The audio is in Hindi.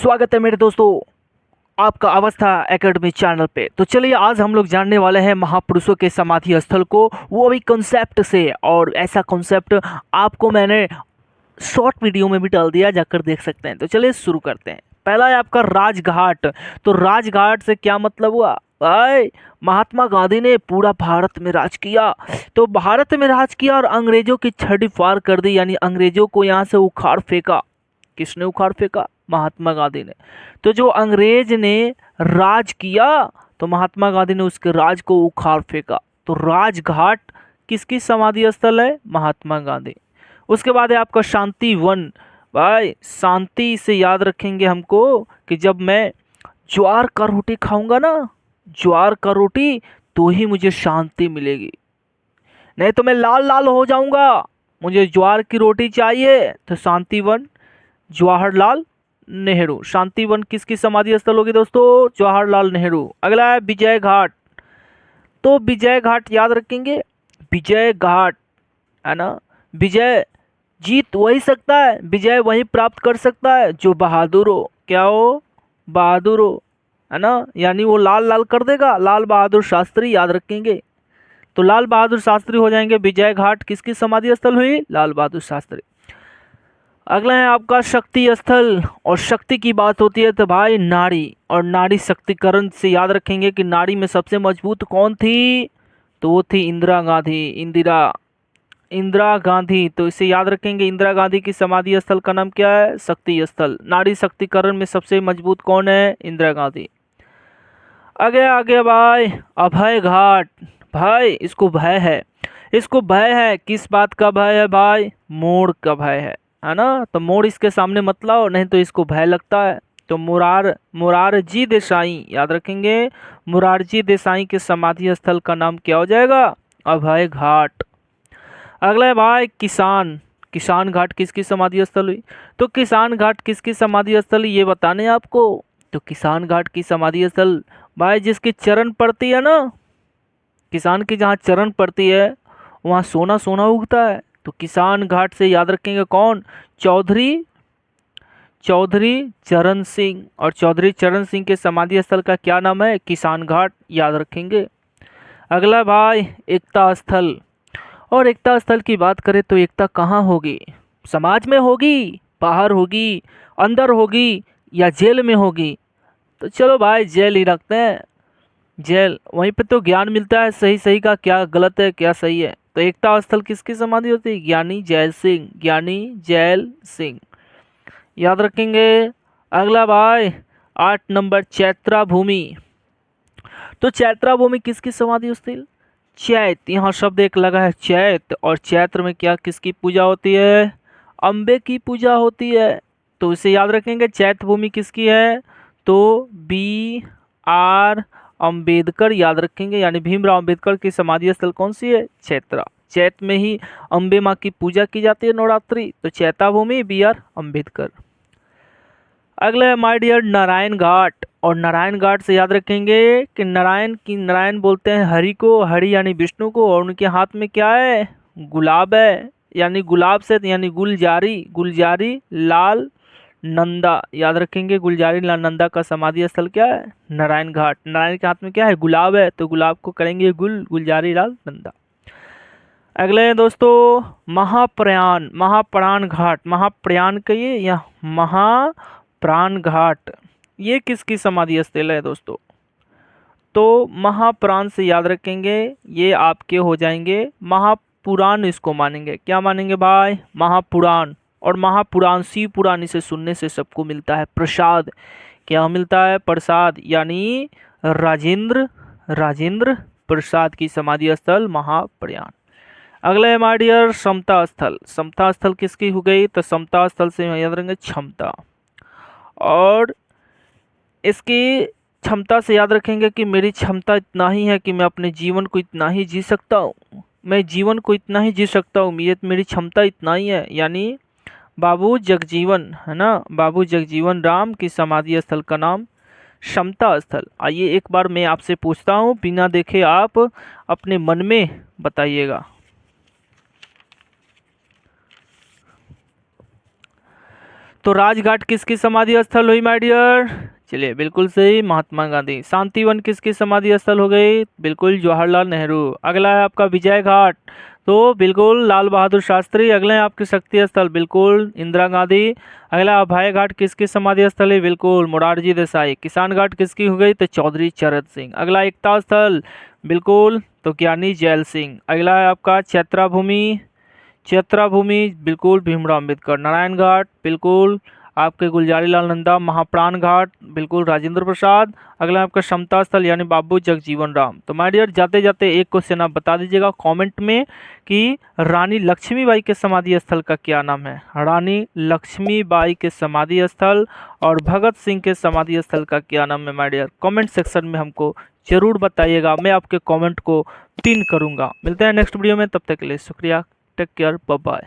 स्वागत है मेरे दोस्तों आपका अवस्था एकेडमी चैनल पे। तो चलिए आज हम लोग जानने वाले हैं महापुरुषों के समाधि स्थल को, वो भी कंसेप्ट से। और ऐसा कंसेप्ट आपको मैंने शॉर्ट वीडियो में भी डाल दिया, जाकर देख सकते हैं। तो चलिए शुरू करते हैं। पहला है आपका राजघाट। तो राजघाट से क्या मतलब हुआ भाई? महात्मा गांधी ने पूरा भारत में राज किया। तो भारत में राज किया और अंग्रेजों की छड़ी फाड़ कर दी, यानी अंग्रेजों को यहाँ से उखाड़ फेंका। किसने उखाड़ फेंका? महात्मा गांधी ने। तो जो अंग्रेज ने राज किया, तो महात्मा गांधी ने उसके राज को उखाड़ फेंका। तो राजघाट किसकी समाधि स्थल है? महात्मा गांधी। उसके बाद है आपका शांति वन। भाई शांति से याद रखेंगे हमको कि जब मैं ज्वार का रोटी खाऊंगा ना, ज्वार का रोटी, तो ही मुझे शांति मिलेगी, नहीं तो मैं लाल लाल हो जाऊंगा। मुझे ज्वार की रोटी चाहिए। तो शांति वन, जवाहरलाल नेहरू। शांति वन किसकी समाधि स्थल होगी दोस्तों? जवाहरलाल नेहरू। अगला है विजय घाट। तो विजय घाट याद रखेंगे, विजय घाट है ना। विजय जीत वही सकता है, विजय वही प्राप्त कर सकता है जो बहादुर हो। क्या हो? बहादुर हो, है ना। यानी वो लाल लाल कर देगा, लाल बहादुर शास्त्री, याद रखेंगे। तो लाल बहादुर शास्त्री हो जाएंगे। विजय घाट किसकी समाधि स्थल हुई? लाल बहादुर शास्त्री। अगला है आपका शक्ति स्थल। और शक्ति की बात होती है तो भाई नारी और नारी शक्तिकरण से याद रखेंगे कि नारी में सबसे मजबूत कौन थी? तो वो थी इंदिरा गांधी। इंदिरा गांधी। तो इसे याद रखेंगे, इंदिरा गांधी की समाधि स्थल का नाम क्या है? शक्ति स्थल। नारी शक्तिकरण में सबसे मजबूत कौन है? इंदिरा गांधी। आगे आगे भाई अभय घाट। भाई इसको भय है, इसको भय है। किस बात का भय है भाई? मोर का भय है ना। तो मोर इसके सामने मत लाओ, नहीं तो इसको भय लगता है। तो मुरारजी देसाई, याद रखेंगे, मुरारजी देसाई के समाधि स्थल का नाम क्या हो जाएगा? अभय घाट। अगला है भाई किसान। किसान घाट किसकी समाधि स्थल हुई? तो किसान घाट किसकी समाधि स्थल हुई ये बताने आपको। तो किसान घाट की समाधि स्थल भाई जिसकी चरण पड़ती है ना, किसान की जहाँ चरण पड़ती है वहाँ सोना सोना उगता है। तो किसान घाट से याद रखेंगे कौन? चौधरी चौधरी चरण सिंह। और चौधरी चरण सिंह के समाधि स्थल का क्या नाम है? किसान घाट, याद रखेंगे। अगला भाई एकता स्थल। और एकता स्थल की बात करें तो एकता कहाँ होगी? समाज में होगी, बाहर होगी, अंदर होगी, या जेल में होगी? तो चलो भाई जेल ही रखते हैं। जेल, वहीं पे तो ज्ञान मिलता है, सही सही का क्या गलत है क्या सही है। तो एकता स्थल किसकी समाधि होती है? ज्ञानी जैल सिंह। ज्ञानी जैल सिंह, याद रखेंगे। अगला भाई 8 नंबर चैत्रा भूमि। तो चैत्रा भूमि किसकी समाधि स्थल? चैत, यहाँ शब्द एक लगा है चैत। और चैत्र में क्या किसकी पूजा होती है? अम्बे की पूजा होती है। तो इसे याद रखेंगे, चैत भूमि किसकी है? तो B.R. अम्बेडकर, याद रखेंगे। यानी भीमराव अम्बेडकर की समाधि स्थल कौन सी है? चैत्रा। चैत में ही अम्बे माँ की पूजा की जाती है, नवरात्रि। तो चैता भूमि B.R. अम्बेडकर। अगला है माय डियर नारायण घाट। और नारायण घाट से याद रखेंगे कि नारायण बोलते हैं हरि को, हरि यानी विष्णु को। और उनके हाथ में क्या है? गुलाब है, यानी गुलाब से, यानी गुलजारी। गुलजारी लाल नंदा, याद रखेंगे। गुलजारी लाल नंदा का समाधि स्थल क्या है? नारायण घाट। नारायण के हाथ में क्या है? गुलाब है, तो गुलाब को करेंगे गुलजारी लाल नंदा। अगले हैं दोस्तों महाप्रयाण। महाप्राण घाट, महाप्रयाण कहिए या महाप्राण घाट, ये किसकी समाधि स्थल है दोस्तों? तो महाप्राण से याद रखेंगे, ये आपके हो जाएंगे महापुराण। इसको मानेंगे, क्या मानेंगे भाई? महापुराण। और महापुराण शिव पुराण, इसे सुनने से सबको मिलता है प्रसाद। क्या मिलता है? प्रसाद। यानी राजेंद्र प्रसाद की समाधि स्थल महाप्रयाण। अगला है माय डियर समता स्थल। समता स्थल किसकी हो गई? तो समता स्थल से याद रखेंगे क्षमता। और इसकी क्षमता से याद रखेंगे कि मेरी क्षमता इतना ही है कि मैं अपने जीवन को इतना ही जी सकता हूँ। मैं जीवन को इतना ही जी सकता हूँ, ये मेरी क्षमता इतना ही है। यानी बाबू जगजीवन, है ना। बाबू जगजीवन राम की समाधि स्थल का नाम समता स्थल। आइए एक बार मैं आपसे पूछता हूँ, बिना देखे आप अपने मन में बताइएगा। तो राजघाट किसकी समाधि स्थल हुई माय डियर? चलिए बिल्कुल सही, महात्मा गांधी। शांतिवन किसकी समाधि स्थल हो गई? बिल्कुल जवाहरलाल नेहरू। अगला है आपका विजय घाट, तो बिल्कुल लाल बहादुर शास्त्री। अगले हैं आपके शक्ति स्थल, बिल्कुल इंदिरा गांधी। अगला अभय घाट किसकी समाधि स्थल है? बिल्कुल मोरारजी देसाई। किसान घाट किसकी हो गई? तो चौधरी चरण सिंह। अगला एकता स्थल, बिल्कुल तो ज्ञानी जैल सिंह। अगला है आपका चैत्रा भूमि, चैत्रा भूमि बिल्कुल भीमराव अम्बेडकर। नारायण घाट बिल्कुल आपके गुलजारी लाल नंदा। महाप्राण घाट बिल्कुल राजेंद्र प्रसाद। अगला आपका समता स्थल यानी बाबू जगजीवन राम। तो माय डियर जाते जाते एक क्वेश्चन आप बता दीजिएगा कमेंट में कि रानी लक्ष्मीबाई के समाधि स्थल का क्या नाम है? रानी लक्ष्मीबाई के समाधि स्थल और भगत सिंह के समाधि स्थल का क्या नाम है माय डियर? कमेंट सेक्शन में हमको जरूर बताइएगा, मैं आपके कमेंट को पिन करूंगा। मिलते हैं नेक्स्ट वीडियो में, तब तक के लिए शुक्रिया, टेक केयर, बाय बाय।